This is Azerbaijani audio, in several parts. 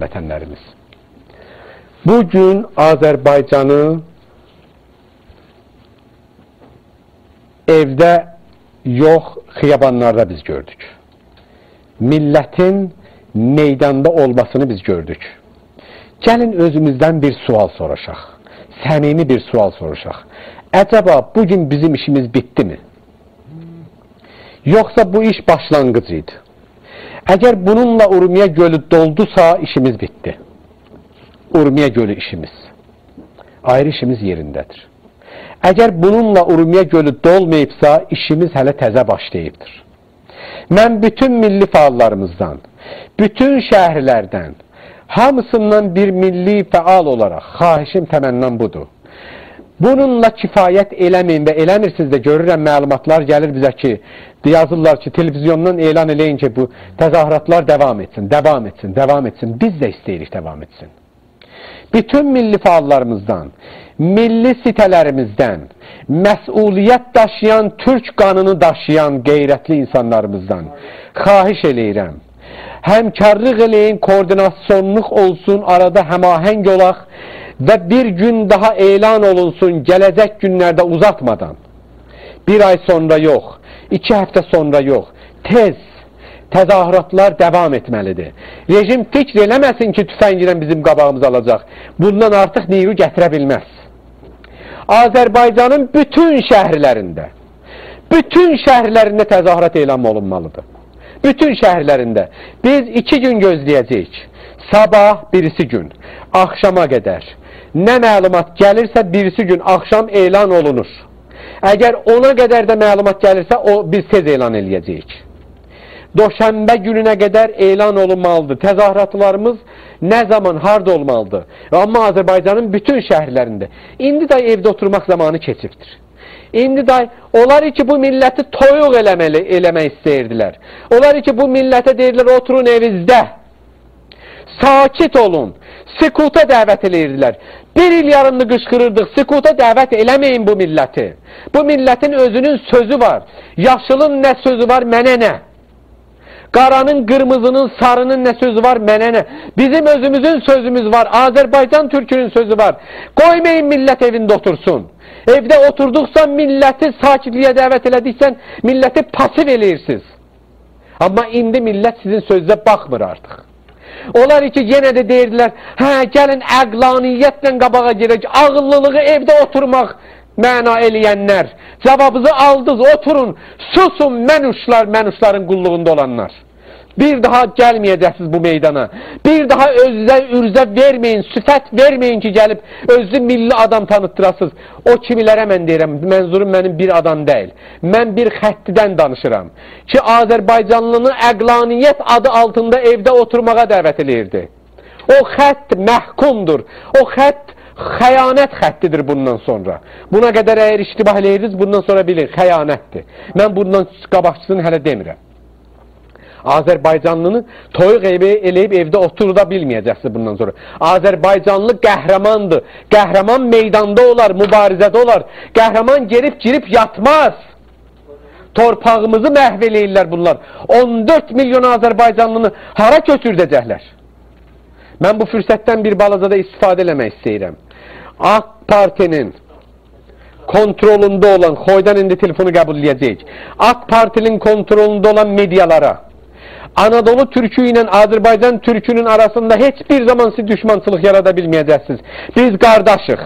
vətənlərimiz. Bugün Azərbaycanı evdə yox, xiyabanlarda biz gördük. Millətin meydanda olmasını biz gördük. Gəlin özümüzdən bir sual soruşaq. Səmimi bir sual soruşaq. Əcəba bugün bizim işimiz bitdi mi? Yoxsa bu iş başlanğıc idi? Əgər bununla Urmiya gölü doldusa işimiz bitdi. Urmiya gölü işimiz. Ayrı işimiz yerindədir. Əgər bununla Urmiya gölü dolmayıbsa işimiz hələ təzə başlayıbdır. Mən bütün milli fəallarımızdan, bütün şəhərlərdən, hamısından bir milli fəal olaraq xahişim, təmənnam budur. Bununla kifayət eləməyin və eləmirsiniz də görürəm məlumatlar gəlir bizə ki, yazırlar ki, televizyondan elan eləyin ki, bu təzahüratlar davam etsin, davam etsin, davam etsin. Biz də istəyirik davam etsin. Bütün milli fəallarımızdan, milli sitələrimizdən, məsuliyyət daşıyan, türk qanını daşıyan qeyrətli insanlarımızdan xahiş eləyirəm. Həmkarlıq eləyin, koordinasyonluq olsun, arada həmahəng olaq və bir gün daha elan olunsun, gələcək günlərdə uzatmadan. Bir ay sonra yox, 2 həftə sonra yox, tez təzahüratlar davam etməlidir. Rejim fikr eləməsin ki, tüfəngilə bizim qabağımız alacaq. Bundan artıq niru gətirə bilməz. Azərbaycanın bütün şəhərlərində təzahürat elan olunmalıdır. Bütün şəhərlərində. Biz 2 gün gözləyəcəyik. Sabah birisi gün, axşama qədər. Nə məlumat gəlirsə birisi gün axşam elan olunur. Əgər ona qədər də məlumat gəlirsə biz tez elan eləyəcəyik. Doşənbə gününə qədər elan olunmalıdır. Təzahüratlarımız nə zaman, harda olmalıdır? Amma Azərbaycanın bütün şəhərlərində. İndi də evdə oturmaq zamanı keçibdir. İndi də onlar ki, bu milləti toyuq eləmək istəyirdilər. Onlar ki, bu millətə deyirlər, oturun evinizdə. Sakit olun. Sükuta dəvət eləyirdilər. 1 il yarımını qışqırırdıq. Sükuta dəvət eləməyin bu milləti. Bu millətin özünün sözü var. Yaşılın nə sözü var, mənə nə? Qaranın, qırmızının, sarının nə sözü var, mənə nə? Bizim özümüzün sözümüz var. Azərbaycan türkünün sözü var. Qoymayın millət evində otursun. Evdə oturduqsa milləti sakitliyə dəvət elədiksən, milləti pasiv eləyirsiniz. Amma indi millət sizin sözünüzə baxmır artıq. Onlar ki, yenə də deyirdilər, hə, gəlin əqlaniyyətlə qabağa girək, ağıllılığı evdə oturmaq məna eləyənlər. Cavabınızı aldınız, oturun, susun mənuşların qulluğunda olanlar. Bir daha gəlməyəcəksiniz bu meydana. Bir daha özünüzə ürzə verməyin, süfət verməyin ki, gəlib özünü milli adam tanıtdırasınız. O kimilərə mən deyirəm, mənzurum mənim bir adam deyil. Mən bir xəttidən danışıram. Ki, Azərbaycanlını əqlaniyyət adı altında evdə oturmağa dəvət eləyirdi. O xətt məhkumdur. O xətt xəyanət xəttidir bundan sonra. Buna qədər əgər iştibah eləyirsiniz, bundan sonra bilin, xəyanətdir. Mən bundan qabaqçısını hələ demirəm. Azərbaycanlını toyuq eləyib evdə oturda bilməyəcəksiniz bundan sonra. Azərbaycanlı qəhrəmandır. Qəhrəman meydanda olar, mübarizədə olar. Qəhrəman girib yatmaz. Torpağımızı məhv eləyirlər bunlar. 14 milyon Azərbaycanlını hara köçürdəcəklər? Mən bu fürsətdən bir balacada istifadə eləmək istəyirəm. AK Partinin kontrolunda olan, xoydan indi telefonu qəbulləyəcək. AK Partinin kontrolunda olan medialara, Anadolu türkü ilə Azərbaycan türkünün arasında heç bir zaman siz düşmançılıq yarada bilməyəcəksiniz. Biz qardaşıq.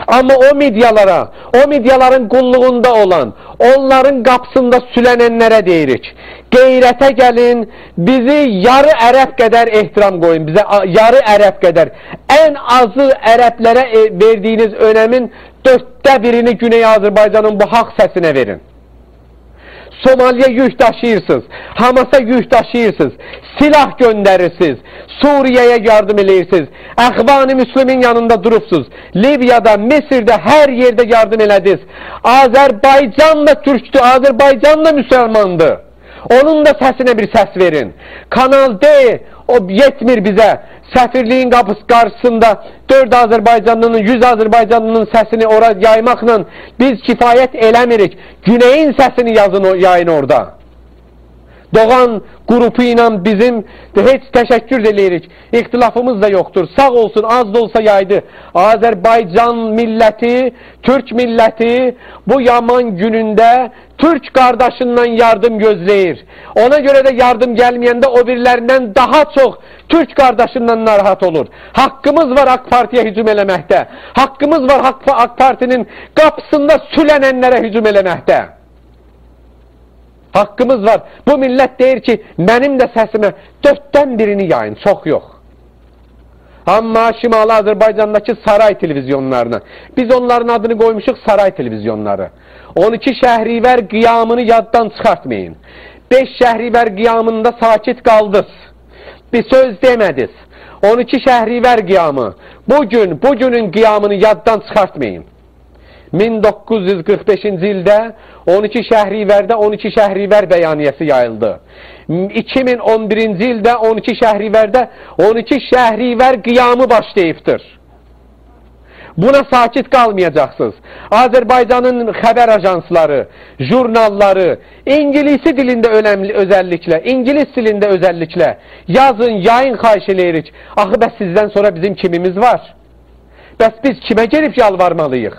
Amma o mediaların qulluğunda olan, onların qapısında sülənənlərə deyirik. Qeyrətə gəlin, bizi yarı ərəb qədər ehtiram qoyun, bizə yarı ərəb qədər. Ən azı ərəblərə verdiyiniz önəmin 4də 1-ini Güney Azərbaycanın bu haqq səsinə verin. Somaliyə yük daşıyırsınız, Hamas'a yük daşıyırsınız, silah göndərirsiniz, Suriye'ye yardım eləyirsiniz, Əxvan-ı Müslümin yanında durubsuz, Libya'da, Mısır'da hər yerdə yardım elədiniz. Azərbaycan da türkdür, Azərbaycan da müsəlmandır. Onun da səsinə bir səs verin. Kanal D, o yetmir bizə. Səfirliyin qarşısında 4 Azərbaycanlının, 100 Azərbaycanlının səsini ora yaymaqla biz kifayət eləmirik. Güneyin səsini yayın orada. Doğan qrupu ilə bizim heç təşəkkür eləyirik. İxtilafımız da yoxdur. Sağ olsun, az da olsa yaydı. Azərbaycan milləti, Türk milləti bu yaman günündə Türk qardaşından yardım gözləyir. Ona görə də yardım gəlməyəndə o birilərindən daha çox Türk qardaşından narahat olur. Haqqımız var AK Partiyə hücum eləməkdə. Haqqımız var AK Partinin qapısında sülənənlərə hücum eləməkdə. Haqqımız var. Bu millət deyir ki, mənim də səsimə 4-dən birini yayın, çox yox. Amma Şimali Azərbaycandakı saray televizyonlarına, biz onların adını qoymuşuq saray televizyonları. 12 Şəhrivər qiyamını yaddan çıxartmayın. 5 Şəhrivər qiyamında sakit qaldınız. Bir söz demədiniz. 12 Şəhrivər qiyamı, bugünün qiyamını yaddan çıxartmayın. 1945-ci ildə 12 Şəhrivərdə 12 Şəhrivər bəyaniyəsi yayıldı. 2011-ci ildə 12 Şəhrivərdə 12 Şəhrivər qiyamı başlayıbdır. Buna sakit qalmayacaqsınız. Azərbaycanın xəbər ajansları, jurnalları, İngilisi dilində özəlliklə, İngilis dilində özəlliklə yazın, yayın xahiş eləyirik. Axı, bəs sizdən sonra bizim kimimiz var? Bəs biz kimə gelib yalvarmalıyıq?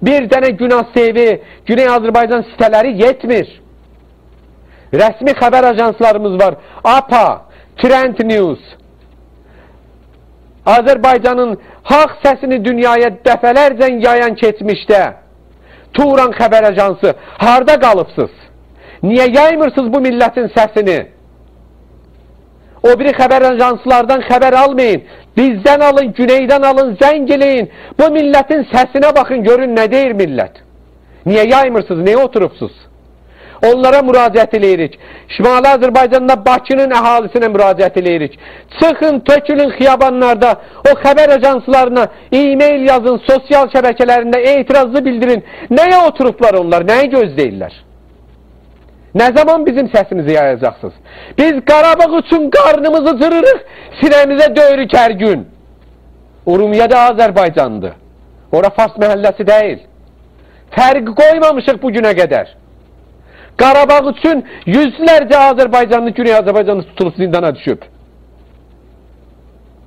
Bir dənə günah sevi, Güney Azərbaycan sitələri yetmir. Rəsmi xəbər ajanslarımız var. APA, Trend News. Azərbaycanın haqq səsini dünyaya dəfələrcə yayan keçmişdə. Turan xəbər ajansı, harda qalıbsınız? Niyə yaymırsınız bu millətin səsini? O biri xəbər ajanslardan xəbər almayın. Bizdən alın, Güneydən alın, zəng eləyin. Bu millətin səsinə baxın, görün nə deyir millət. Niyə yaymırsınız, niyə oturubsuz? Onlara müraciət eləyirik. Şimali Azərbaycanda Bakının əhalisinə müraciət eləyirik. Çıxın, tökülün xiyabanlarda, o xəbər ajanslarına e-mail yazın, sosial şəbəkələrində etirazlı bildirin. Nəyə oturublar onlar, nəyə gözləyirlər? Nə zaman bizim səsimizi yayacaqsınız? Biz Qarabağ üçün qarnımızı cırırıq, sinəmizə döyürük hər gün. Urumiyyə də Azərbaycandır. Ora Fars məhəlləsi deyil. Fərq qoymamışıq bugünə qədər. Qarabağ üçün yüzlərcə Azərbaycanlı, Güney Azərbaycanlı tutulub zindana düşüb.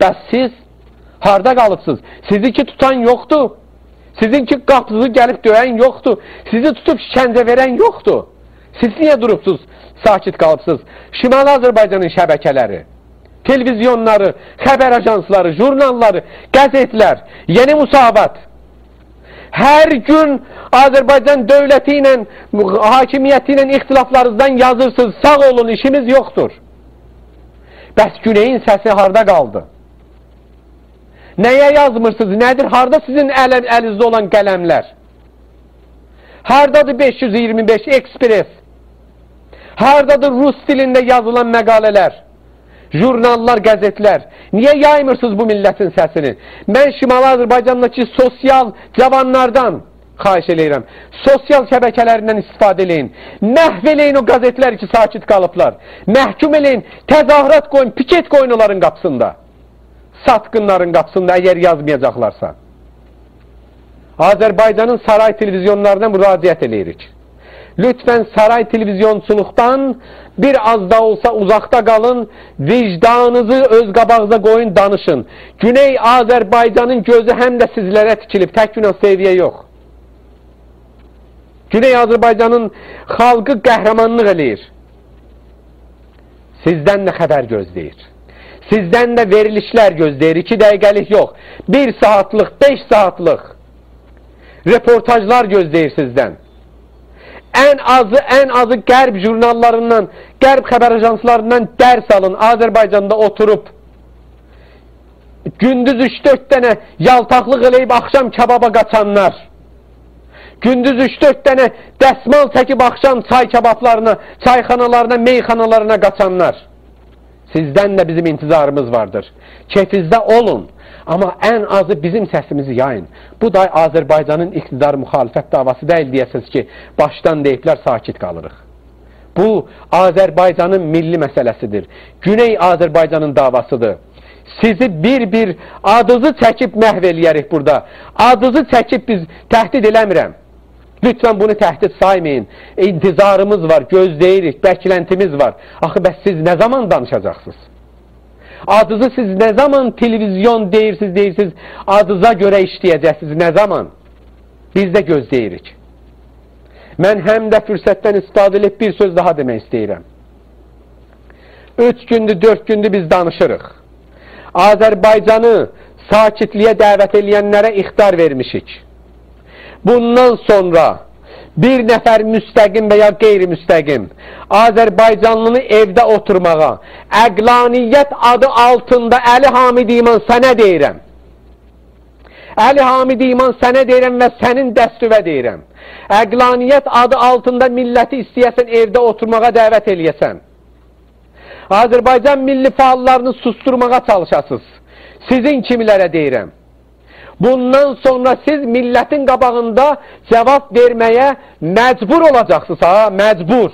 Bəs siz harda qalıbsınız? Sizinki tutan yoxdur. Sizinki qapınızı gəlib döyən yoxdur. Sizi tutub şikəncə verən yoxdur. Siz niyə durubsuz, sakit qalıbsınız? Şimali Azərbaycanın şəbəkələri, televizyonları, xəbər ajansları, jurnalları, qəzetlər, Yeni Musavat. Hər gün Azərbaycan dövləti ilə, hakimiyyəti ilə ixtilaflarınızdan yazırsınız. Sağ olun, işimiz yoxdur. Bəs Güneyin səsi harda qaldı? Nəyə yazmırsınız? Nədir? Harda sizin əlinizdə olan qələmlər? Hardadır 525 Express? Hardadır Rus dilində yazılan məqalələr, jurnallar, qəzetlər? Niyə yaymırsınız bu millətin səsini? Mən Şimali Azərbaycandakı sosial cavanlardan xahiş eləyirəm. Sosial şəbəkələrindən istifadə eləyin. Məhv eləyin o qəzetlər ki, sakit qalıblar. Məhkum eləyin, təzahürat qoyun, piket qoyun onların qapısında. Satqınların qapısında, əgər yazmayacaqlarsa. Azərbaycanın saray televizyonlarına müraciət eləyirik. Lütfən saray televizyonçuluqdan bir az da olsa uzaqda qalın, vicdanınızı öz qabağınıza qoyun, danışın. Güney Azərbaycanın gözü həm də sizlərə tikilib, tək günah seviyə yox. Güney Azərbaycanın xalqı qəhrəmanlıq eləyir. Sizdən də xəbər gözləyir. Sizdən də verilişlər gözləyir, 2 dəqiqəlik yox, 1 saatlıq, 5 saatlıq reportajlar gözləyir sizdən. Ən azı qərb jurnallarından, qərb xəbər ajanslarından dərs alın. Azərbaycanda oturub gündüz 3-4 dənə yaltaqlıq eləyib axşam kebaba qaçanlar, gündüz 3-4 dənə dəsmal çəkib axşam çay kebablarına, çayxanalarına, meyxanalarına qaçanlar. Sizdən də bizim intizarımız vardır. Keyfinizdə olun. Amma ən azı bizim səsimizi yayın. Bu da Azərbaycanın iqtidar müxalifət davası deyil deyəsiniz ki, başdan deyiblər, sakit qalırıq. Bu, Azərbaycanın milli məsələsidir. Güney Azərbaycanın davasıdır. Sizi bir-bir adınızı çəkib məhv eləyərik burada. Adınızı çəkib biz təhdid eləmirəm. Lütfen bunu təhdid saymayın. İntizarımız var, gözləyirik, bəklentimiz var. Axı, bəs siz nə zaman danışacaqsınız? Adınızı siz nə zaman televizyon deyirsiniz, adınıza görə işləyəcəksiniz, nə zaman? Biz də gözləyirik. Mən həm də fürsətdən istifadə edib bir söz daha demək istəyirəm. 3 gündür, 4 gündür biz danışırıq. Azərbaycanı sakitliyə dəvət edənlərə ixtar vermişik. Bundan sonra bir nəfər müstəqim və ya qeyri-müstəqim Azərbaycanlını evdə oturmağa, əqlaniyyət adı altında Əli Hamid İman sənə deyirəm. Əli Hamid İman sənə deyirəm və sənin dəstüvə deyirəm. Əqlaniyyət adı altında milləti istəyəsən evdə oturmağa dəvət eləyəsən. Azərbaycan milli fəallarını susturmağa çalışasınız. Sizin kimilərə deyirəm. Bundan sonra siz millətin qabağında cavab verməyə məcbur olacaqsınız, ha, məcbur.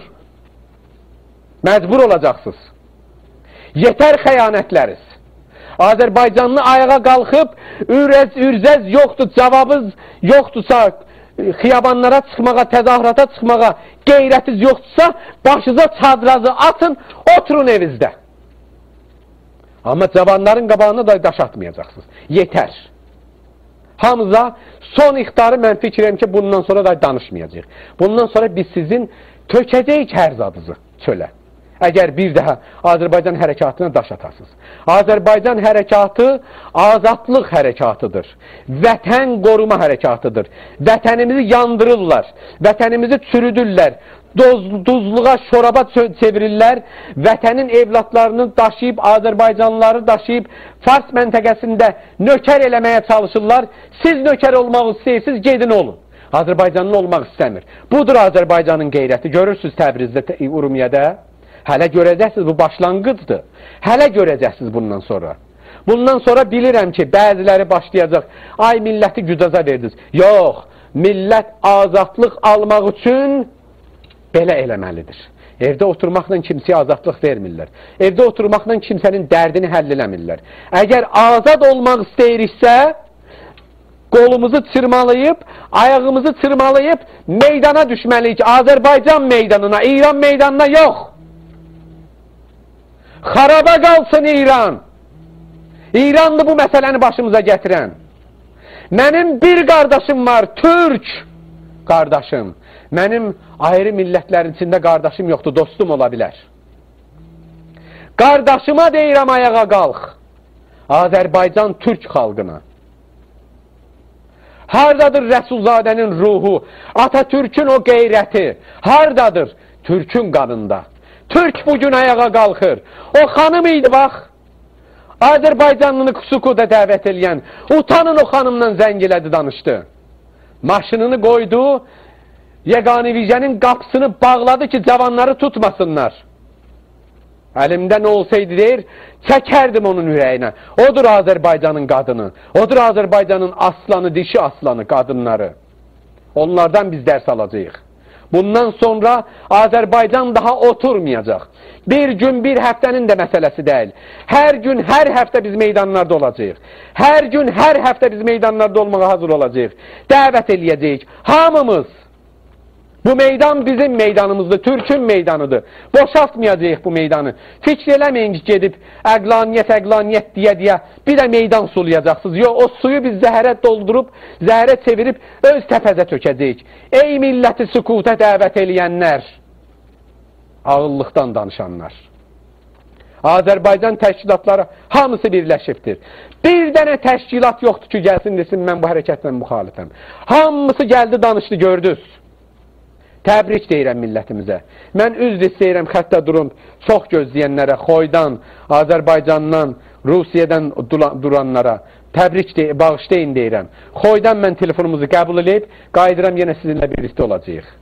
Məcbur olacaqsınız. Yetər xəyanətləriz. Azərbaycanlı ayağa qalxıb, ürzəz yoxdur, cavabınız yoxdursa, xiyabanlara çıxmağa, təzahürata çıxmağa qeyrətiz yoxdursa, başınıza çadrazı atın, oturun evinizdə. Amma cavanların qabağına da daş atmayacaqsınız. Yetər. Hamıza son ixtarı mən fikirəm ki, bundan sonra da danışmayacaq. Bundan sonra biz sizin tökəcəyik hər zadınızı çölə. Əgər bir daha Azərbaycan hərəkatına daş atasınız. Azərbaycan hərəkatı azadlıq hərəkatıdır. Vətən qoruma hərəkatıdır. Vətənimizi yandırırlar. Vətənimizi çürüdürlər. Duzluğa, şoraba çevirirlər. Vətənin evlatlarını daşıyıb, Azərbaycanlıları daşıyıb Fars məntəqəsində nökər eləməyə çalışırlar. Siz nökər olmaq istəyirsiniz, gedin olun. Azərbaycanlı olmaq istəmir. Budur Azərbaycanın qeyrəti. Görürsünüz Təbrizdə, Urumiyədə. Hələ görəcəksiniz, bu başlanğıcdır. Hələ görəcəksiniz bundan sonra. Bundan sonra bilirəm ki, bəziləri başlayacaq. Ay, milləti gücaza verdiniz. Yox, millət azadlıq almaq üçün belə eləməlidir. Evdə oturmaqla kimsəyə azadlıq vermirlər. Evdə oturmaqla kimsənin dərdini həll eləmirlər. Əgər azad olmaq istəyiriksə, qolumuzu çırmalayıb, ayağımızı çırmalayıb, meydana düşməliyik. Azərbaycan meydanına, İran meydanına yox. Xaraba qalsın İran. İranlı bu məsələni başımıza gətirən. Mənim bir qardaşım var, Türk qardaşım. Mənim ayrı millətlərin içində qardaşım yoxdur, dostum ola bilər. Qardaşıma deyirəm, ayağa qalx. Azərbaycan Türk xalqına. Hardadır Rəsulzadənin ruhu, Atatürk'ün o qeyrəti? Hardadır? Türk'ün qanında. Türk bugün ayağa qalxır. O xanım idi, bax. Azərbaycanlını Sukuda dəvət eləyən. Utanın o xanımla zəng elədi, danışdı. Maşınını qoydu, Yegani Vicənin qapısını bağladı ki, cavanları tutmasınlar. Əlimdə nə olsaydı deyir, çəkərdim onun ürəyinə. Odur Azərbaycanın qadını. Odur Azərbaycanın aslanı, dişi aslanı, qadınları. Onlardan biz dərs alacağıq. Bundan sonra Azərbaycan daha oturmayacaq. Bir gün, bir həftənin də məsələsi deyil. Hər gün, hər həftə biz meydanlarda olacağıq. Hər gün, hər həftə biz meydanlarda olmağa hazır olacağıq. Dəvət eləyəcəyik. Hamımız. Bu meydan bizim meydanımızdır, Türk'ün meydanıdır. Boşaltmayacağıq bu meydanı. Fikr eləməyin ki, gedib əqlaniyyət deyə bir də meydan sulayacaqsınız. Yox, o suyu biz zəhərə doldurub, zəhərə çevirib öz təpəzə tökəcəyik. Ey milləti sükuta dəvət eləyənlər, ağıllıqdan danışanlar. Azərbaycan təşkilatları hamısı birləşibdir. Bir dənə təşkilat yoxdur ki, gəlsin desin, mən bu hərəkətlə müxalifəm. Hamısı gəldi, danışdı, gördünüz. Təbrik deyirəm millətimizə. Mən üzr istəyirəm xəttə durum çox gözləyənlərə, Xoydan, Azərbaycandan, Rusiyadan duranlara. Təbrik bağışlayın deyirəm. Xoydan mən telefonumuzu qəbul edib, qayıdıram yenə sizinlə birlikdə olacağıq.